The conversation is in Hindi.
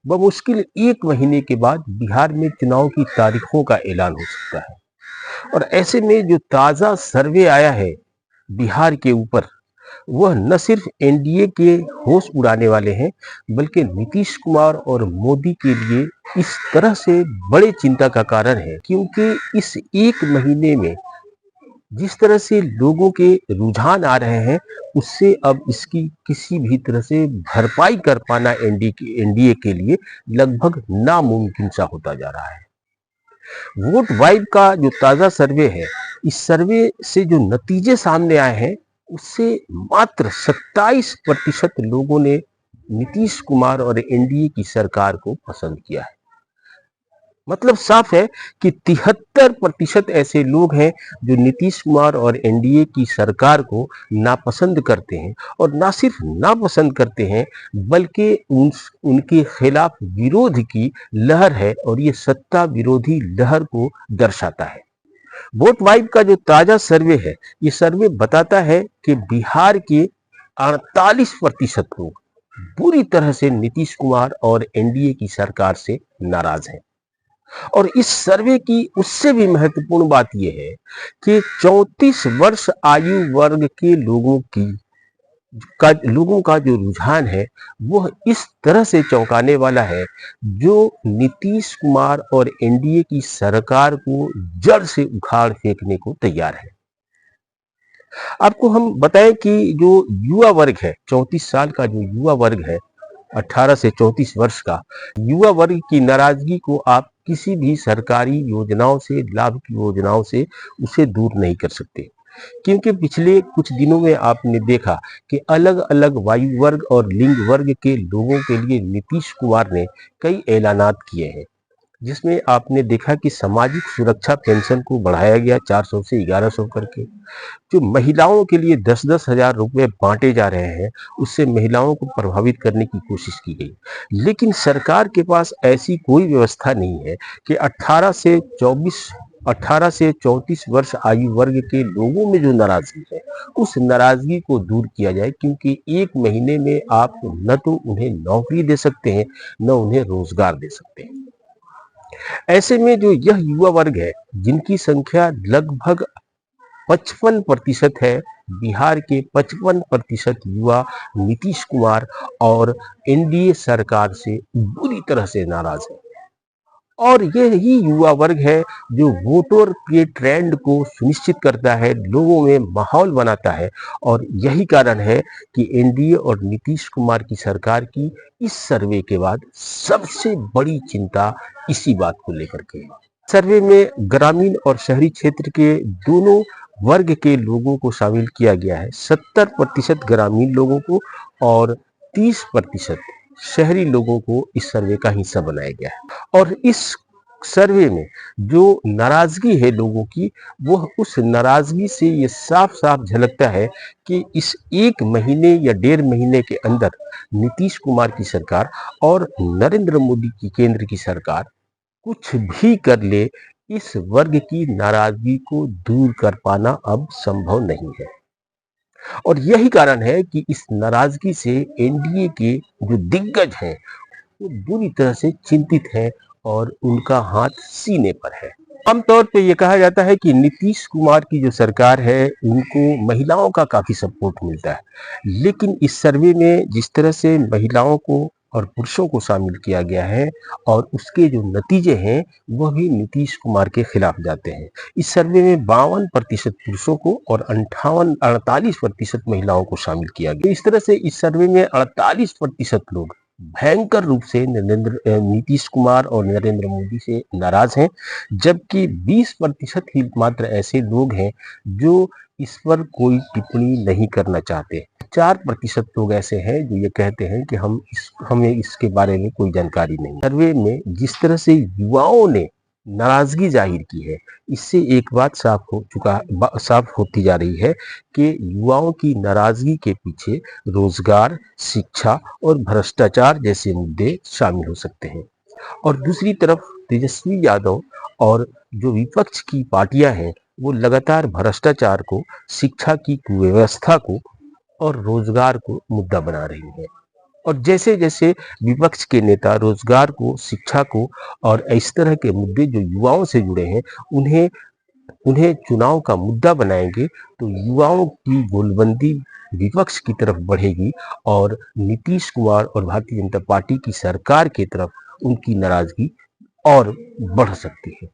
बमुश्किल 1 महीने के बाद बिहार में चुनाव की तारीखों का ऐलान हो सकता है। और ऐसे में जो ताज़ा सर्वे आया है बिहार के ऊपर, वह न सिर्फ एनडीए के होश उड़ाने वाले हैं, बल्कि नीतीश कुमार और मोदी के लिए इस तरह से बड़े चिंता का कारण है, क्योंकि इस 1 महीने में जिस तरह से लोगों के रुझान आ रहे हैं, उससे अब इसकी किसी भी तरह से भरपाई कर पाना एनडीए के लिए लगभग नामुमकिन सा होता जा रहा है। वोट वाइब का जो ताजा सर्वे है, इस सर्वे से जो नतीजे सामने आए हैं, उससे मात्र 27% लोगों ने नीतीश कुमार और एनडीए की सरकार को पसंद किया है। मतलब साफ है कि 73% ऐसे लोग हैं जो नीतीश कुमार और एनडीए की सरकार को नापसंद करते हैं, और ना सिर्फ नापसंद करते हैं, बल्कि उनके खिलाफ विरोध की लहर है, और ये सत्ता विरोधी लहर को दर्शाता है। वोट वाइब का जो ताजा सर्वे है, ये सर्वे बताता है कि बिहार के 48% लोग बुरी तरह से नीतीश कुमार और एनडीए की सरकार से नाराज हैं। और इस सर्वे की उससे भी महत्वपूर्ण बात यह है कि 34 वर्ष आयु वर्ग के लोगों का जो रुझान है, वह इस तरह से चौंकाने वाला है, जो नीतीश कुमार और एनडीए की सरकार को जड़ से उखाड़ फेंकने को तैयार है। आपको हम बताएं कि जो युवा वर्ग है, 34 साल का जो युवा वर्ग है, 18 से 34 वर्ष का युवा वर्ग की नाराजगी को आप किसी भी सरकारी योजनाओं से, लाभ की योजनाओं से उसे दूर नहीं कर सकते, क्योंकि पिछले कुछ दिनों में आपने देखा कि अलग अलग वायु वर्ग और लिंग वर्ग के लोगों के लिए नीतीश कुमार ने कई ऐलानात किए हैं, जिसमें आपने देखा कि सामाजिक सुरक्षा पेंशन को बढ़ाया गया 400 से 1100 करके, जो महिलाओं के लिए 10-10 हजार रुपए बांटे जा रहे हैं, उससे महिलाओं को प्रभावित करने की कोशिश की गई। लेकिन सरकार के पास ऐसी कोई व्यवस्था नहीं है कि 18 से 34 वर्ष आयु वर्ग के लोगों में जो नाराजगी है, उस नाराजगी को दूर किया जाए, क्योंकि 1 महीने में आप न तो उन्हें नौकरी दे सकते हैं, न उन्हें रोजगार दे सकते हैं। ऐसे में जो यह युवा वर्ग है, जिनकी संख्या लगभग 55% है, बिहार के 55% युवा नीतीश कुमार और एनडीए सरकार से बुरी तरह से नाराज है। और यही युवा वर्ग है जो वोटर के ट्रेंड को सुनिश्चित करता है, लोगों में माहौल बनाता है, और यही कारण है कि एनडीए और नीतीश कुमार की सरकार की इस सर्वे के बाद सबसे बड़ी चिंता इसी बात को लेकर के है। सर्वे में ग्रामीण और शहरी क्षेत्र के दोनों वर्ग के लोगों को शामिल किया गया है। 70% ग्रामीण लोगों को और 30% शहरी लोगों को इस सर्वे का हिस्सा बनाया गया है। और इस सर्वे में जो नाराजगी है लोगों की, वह उस नाराजगी से ये साफ साफ झलकता है कि इस 1 महीने या 1.5 महीने के अंदर नीतीश कुमार की सरकार और नरेंद्र मोदी की केंद्र की सरकार कुछ भी कर ले, इस वर्ग की नाराजगी को दूर कर पाना अब संभव नहीं है। और यही कारण है कि इस नाराजगी से एनडीए के जो दिग्गज हैं, वो बुरी तरह से चिंतित हैं, और उनका हाथ सीने पर है। आमतौर पे ये कहा जाता है कि नीतीश कुमार की जो सरकार है, उनको महिलाओं का काफी सपोर्ट मिलता है, लेकिन इस सर्वे में जिस तरह से महिलाओं को और पुरुषों को शामिल किया गया है, और उसके जो नतीजे हैं, वह भी नीतीश कुमार के खिलाफ जाते हैं। इस सर्वे में 52% पुरुषों को और 48% महिलाओं को शामिल किया गया। इस तरह से इस सर्वे में 48% लोग भयंकर रूप से नीतीश कुमार और नरेंद्र मोदी से नाराज हैं, जबकि 20% ही मात्र ऐसे लोग हैं जो इस पर कोई टिप्पणी नहीं करना चाहते। 4% लोग ऐसे हैं जो ये कहते हैं कि हमें इसके बारे में कोई जानकारी नहीं। सर्वे में जिस तरह से युवाओं ने नाराजगी जाहिर की है, इससे एक बात साफ होती जा रही है कि युवाओं की नाराजगी के पीछे रोजगार, शिक्षा और भ्रष्टाचार जैसे मुद्दे शामिल हो सकते हैं। और दूसरी तरफ तेजस्वी यादव और जो विपक्ष की पार्टियां हैं, वो लगातार भ्रष्टाचार को, शिक्षा की कुव्यवस्था को और रोजगार को मुद्दा बना रही है। और जैसे जैसे विपक्ष के नेता रोजगार को, शिक्षा को और इस तरह के मुद्दे जो युवाओं से जुड़े हैं, उन्हें उन्हें चुनाव का मुद्दा बनाएंगे, तो युवाओं की गोलबंदी विपक्ष की तरफ बढ़ेगी और नीतीश कुमार और भारतीय जनता पार्टी की सरकार की तरफ उनकी नाराजगी और बढ़ सकती है।